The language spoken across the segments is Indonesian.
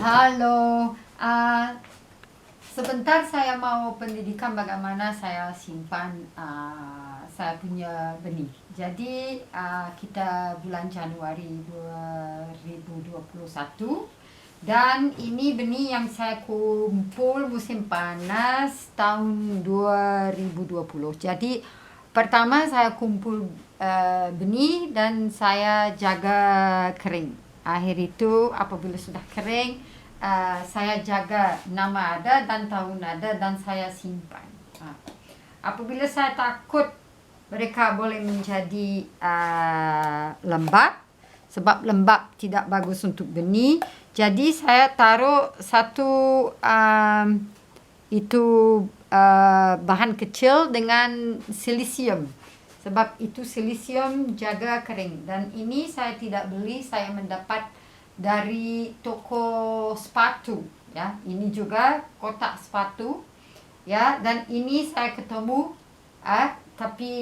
Halo, sebentar saya mau pendidikan bagaimana saya simpan saya punya benih. Jadi kita bulan Januari 2021 dan ini benih yang saya kumpul musim panas tahun 2020. Jadi pertama saya kumpul benih dan saya jaga kering. Akhir itu apabila sudah kering, saya jaga nama ada dan tahun ada dan saya simpan. Apabila saya takut mereka boleh menjadi lembab, sebab lembab tidak bagus untuk benih, jadi saya taruh satu bahan kecil dengan silisium. Sebab itu silisium jaga kering. Dan ini saya tidak beli, saya mendapat dari toko sepatu. Ya, ini juga kotak sepatu. Ya, dan ini saya ketemu. Tapi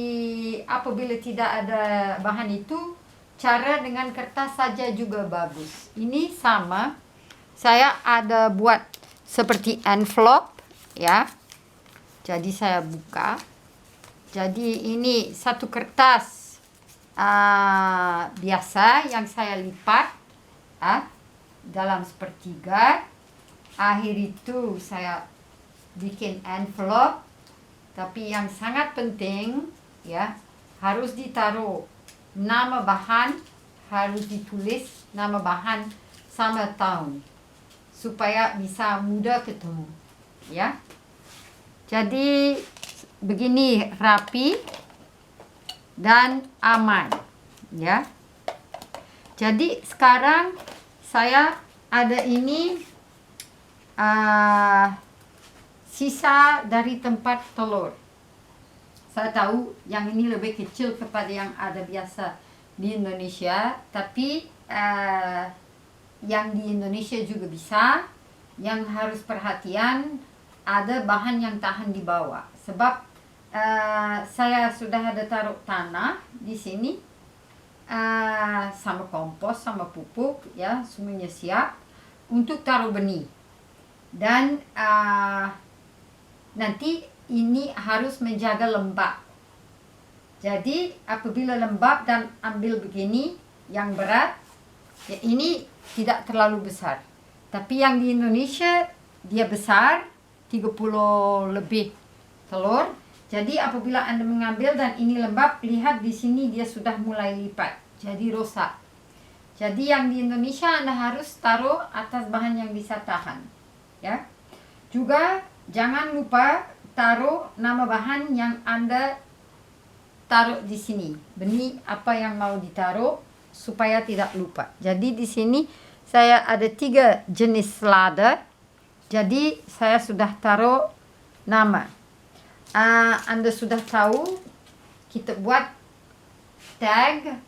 apabila tidak ada bahan itu, cara dengan kertas saja juga bagus. Ini sama. Saya ada buat seperti envelope. Ya, jadi saya buka. Jadi ini satu kertas biasa yang saya lipat dalam sepertiga. Akhir itu saya bikin envelope. Tapi yang sangat penting ya, harus ditaruh nama bahan, harus ditulis nama bahan sama tahun supaya bisa mudah ketemu ya. Jadi begini rapi dan aman ya. Jadi sekarang saya ada ini sisa dari tempat telur. Saya tahu yang ini lebih kecil kepada yang ada biasa di Indonesia, tapi yang di Indonesia juga bisa. Yang harus perhatian, ada bahan yang tahan di bawah. Sebab saya sudah ada taruh tanah di sini, sama kompos, sama pupuk, ya semuanya siap untuk taruh benih. Dan nanti ini harus menjaga lembab. Jadi apabila lembab dan ambil begini yang berat, ya ini tidak terlalu besar. Tapi yang di Indonesia dia besar, 30 lebih telur. Jadi apabila Anda mengambil dan ini lembab, lihat di sini dia sudah mulai lipat. Jadi rosak. Jadi yang di Indonesia Anda harus taruh atas bahan yang bisa tahan. Ya. Juga jangan lupa taruh nama bahan yang Anda taruh di sini. Benih apa yang mau ditaruh supaya tidak lupa. Jadi di sini saya ada 3 jenis selada. Jadi saya sudah taruh nama. Anda sudah tahu kita buat tag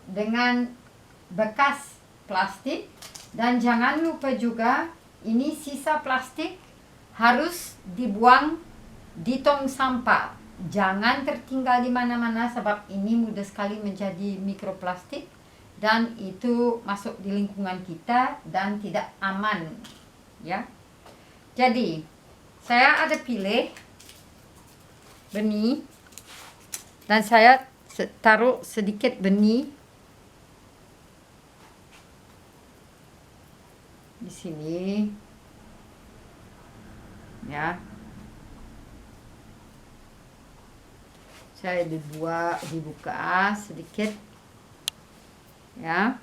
dengan bekas plastik. Dan jangan lupa juga ini sisa plastik harus dibuang di tong sampah. Jangan tertinggal di mana-mana sebab ini mudah sekali menjadi mikroplastik dan itu masuk di lingkungan kita dan tidak aman. Ya. Jadi, saya ada pilih benih dan saya taruh sedikit benih di sini. Ya. Saya dibuka sedikit. Ya.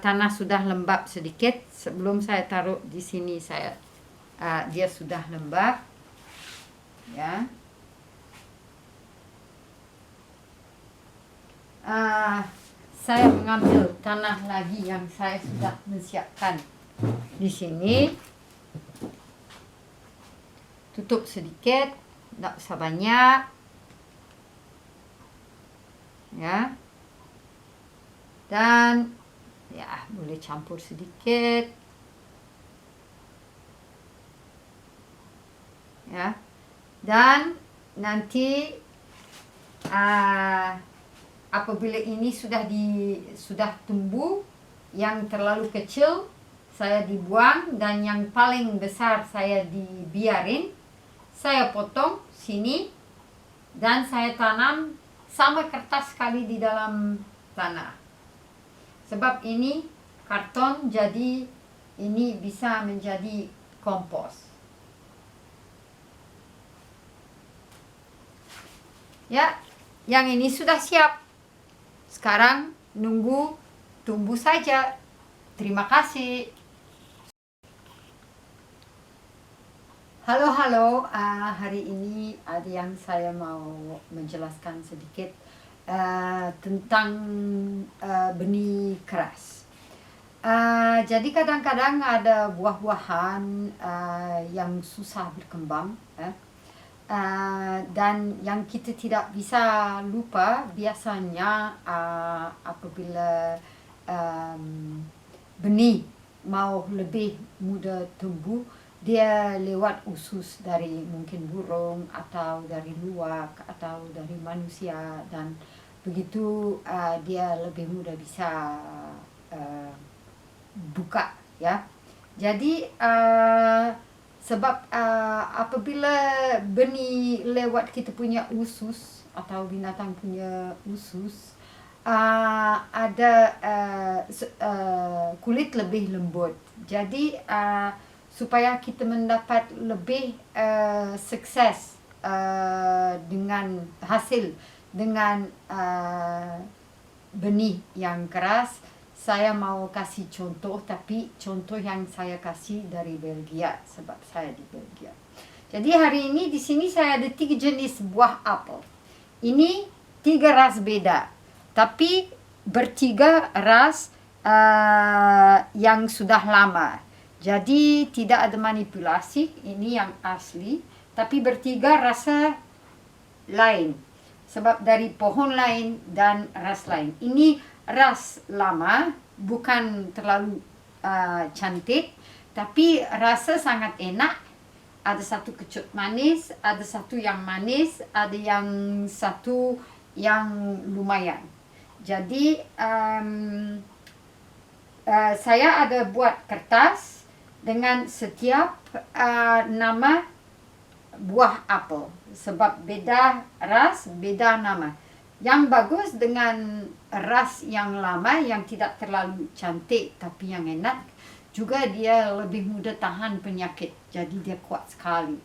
Tanah sudah lembab sedikit. Sebelum saya taruh di sini dia sudah lembab. Ya. Saya mengambil tanah lagi yang saya sudah menyiapkan di sini. Tutup sedikit, tidak usah banyak. Ya. Dan ya boleh campur sedikit. Ya. Dan nanti apabila ini sudah tumbuh, yang terlalu kecil saya dibuang dan yang paling besar saya dibiarin. Saya potong sini dan saya tanam sama kertas sekali di dalam tanah. Sebab ini karton, jadi ini bisa menjadi kompos. Ya, yang ini sudah siap. Sekarang nunggu tumbuh saja. Terima kasih. Halo, hari ini ada yang saya mau menjelaskan sedikit tentang benih keras. Jadi kadang-kadang ada buah-buahan yang susah berkembang, dan yang kita tidak bisa lupa biasanya apabila benih mau lebih mudah tumbuh, dia lewat usus dari mungkin burung atau dari luwak atau dari manusia, dan begitu dia lebih mudah bisa buka, ya. Jadi sebab apabila benih lewat kita punya usus atau binatang punya usus, ada kulit lebih lembut. Jadi supaya kita mendapat lebih sukses dengan hasil dengan benih yang keras, saya mau kasih contoh, tapi contoh yang saya kasih dari Belgia, sebab saya di Belgia. Jadi hari ini di sini saya ada 3 jenis buah apel. Ini 3 ras beda, tapi bertiga ras yang sudah lama. Jadi tidak ada manipulasi, ini yang asli, tapi bertiga rasa lain. Sebab dari pohon lain dan ras lain. Ini ras lama, bukan terlalu cantik, tapi rasa sangat enak. Ada satu kecut manis, ada satu yang manis, ada yang satu yang lumayan. Jadi saya ada buat kertas dengan setiap nama buah apel, sebab beda ras, beda nama. Yang bagus dengan ras yang lama, yang tidak terlalu cantik tapi yang enak, juga dia lebih mudah tahan penyakit, jadi dia kuat sekali.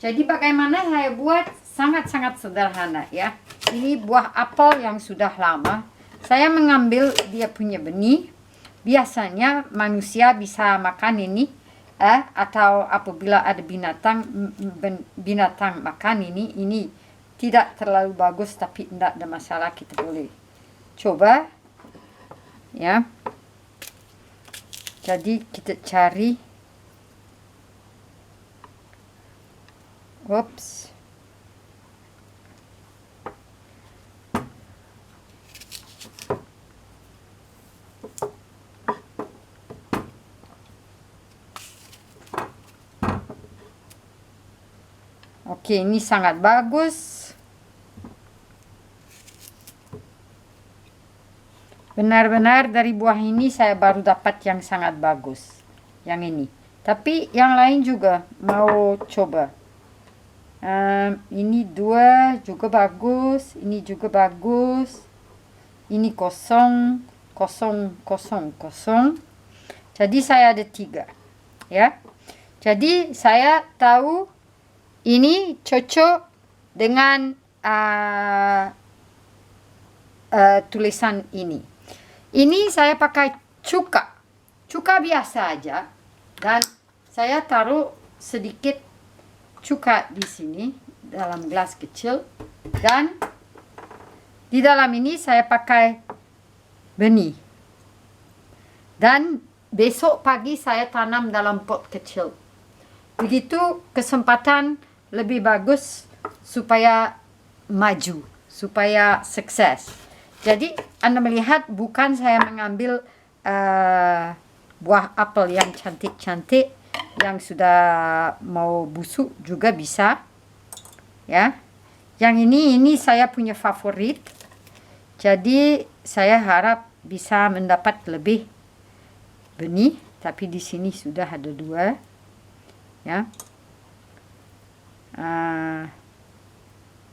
Jadi bagaimana saya buat, sangat-sangat sederhana, ya. Ini buah apel yang sudah lama. Saya mengambil dia punya benih. Biasanya manusia bisa makan ini, atau apabila ada binatang makan ini tidak terlalu bagus, tapi tidak ada masalah, kita boleh coba, ya. Jadi kita cari, oops, oke, ini sangat bagus. Benar-benar dari buah ini saya baru dapat yang sangat bagus, yang ini. Tapi yang lain juga mau coba. Ini 2 juga bagus, ini juga bagus. Ini kosong. Jadi saya ada 3, ya. Jadi saya tahu ini cocok dengan tulisan ini. Ini saya pakai cuka biasa aja, dan saya taruh sedikit cuka di sini dalam gelas kecil, dan di dalam ini saya pakai benih. Dan besok pagi saya tanam dalam pot kecil. Begitu kesempatan lebih bagus supaya maju, supaya sukses. Jadi Anda melihat, bukan saya mengambil buah apel yang cantik-cantik, yang sudah mau busuk juga bisa, ya. Yang ini saya punya favorit. Jadi saya harap bisa mendapat lebih benih, tapi di sini sudah ada 2 ya.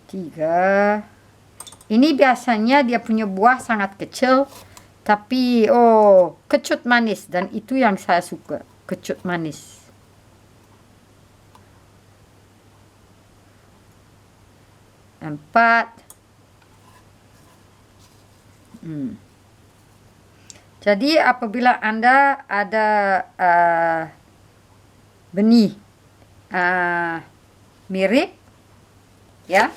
3. Ini biasanya dia punya buah sangat kecil, tapi kecut manis, dan itu yang saya suka, kecut manis. 4. Jadi apabila Anda ada benih mirip ya,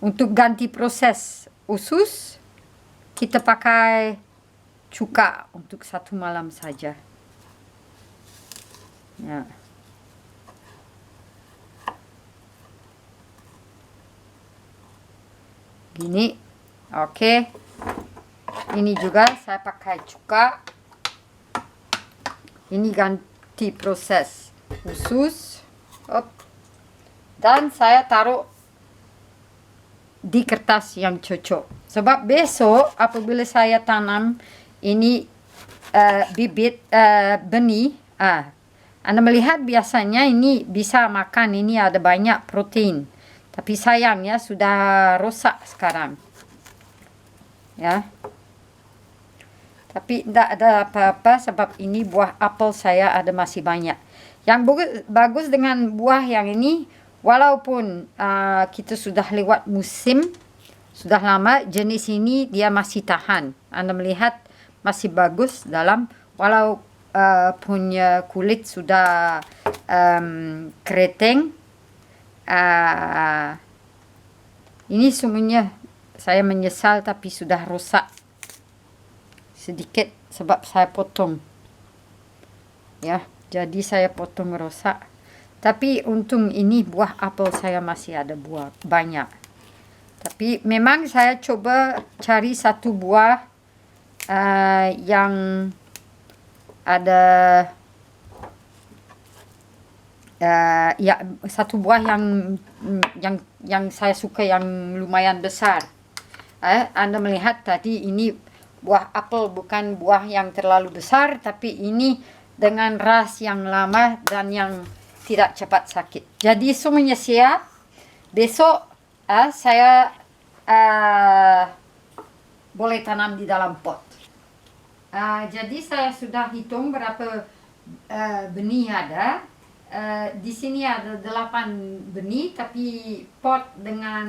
untuk ganti proses usus kita pakai cuka untuk 1 malam saja ya. Gini, oke. Ini juga saya pakai cuka. Ini ganti proses usus. Dan saya taruh di kertas yang cocok. Sebab besok apabila saya tanam ini bibit benih, Anda melihat biasanya ini bisa makan, ini ada banyak protein. Tapi sayangnya sudah rusak sekarang. Ya. Tapi tidak ada apa-apa sebab ini buah apel saya ada masih banyak. Yang bagus dengan buah yang ini, walaupun kita sudah lewat musim, sudah lama, jenis ini dia masih tahan. Anda melihat masih bagus dalam, walau punya kulit sudah keriting. Ini semuanya saya menyesal tapi sudah rusak sedikit sebab saya potong ya, jadi saya potong rusak. Tapi untung ini buah apel saya masih ada buah banyak. Tapi memang saya coba cari 1 buah yang ada ya, 1 buah yang saya suka, yang lumayan besar. Anda melihat tadi ini buah apel, bukan buah yang terlalu besar, tapi ini dengan ras yang lama dan yang tidak cepat sakit. Jadi semuanya siap. Besok saya boleh tanam di dalam pot. Jadi saya sudah hitung berapa benih ada. Di sini ada 8 benih, tapi pot dengan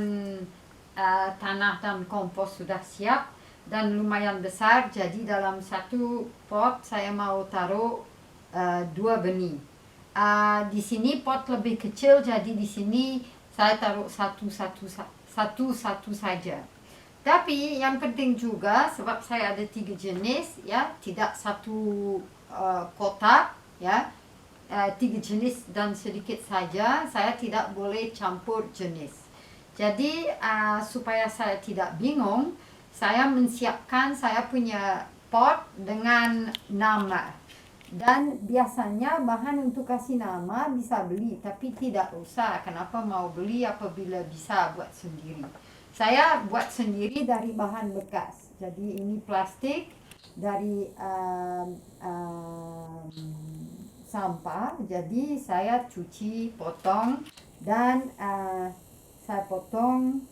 tanah dan kompos sudah siap dan lumayan besar. Jadi dalam 1 pot saya mau taruh 2 benih. Di sini pot lebih kecil, jadi di sini saya taruh satu saja. Tapi yang penting juga sebab saya ada 3 jenis ya, tidak 1 kotak ya. 3 jenis dan sedikit saja, saya tidak boleh campur jenis. Jadi supaya saya tidak bingung, saya menyiapkan saya punya pot dengan nama. Dan biasanya bahan untuk kasih nama bisa beli, tapi tidak usah. Kenapa mau beli apabila bisa buat sendiri? Saya buat sendiri dari bahan bekas. Jadi ini plastik dari sampah, jadi saya cuci, potong, dan saya potong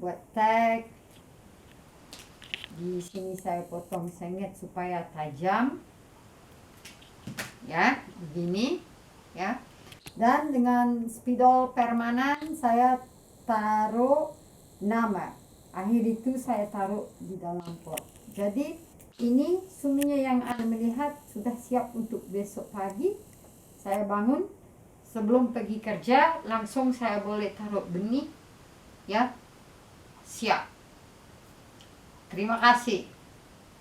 buat tag. Di sini saya potong sengit supaya tajam, ya, begini, ya. Dan dengan spidol permanen saya taruh nama. Akhir itu saya taruh di dalam pot. Jadi ini semuanya yang Anda melihat sudah siap untuk besok pagi. Saya bangun sebelum pergi kerja, langsung saya boleh taruh benih, ya, siap. Terima kasih.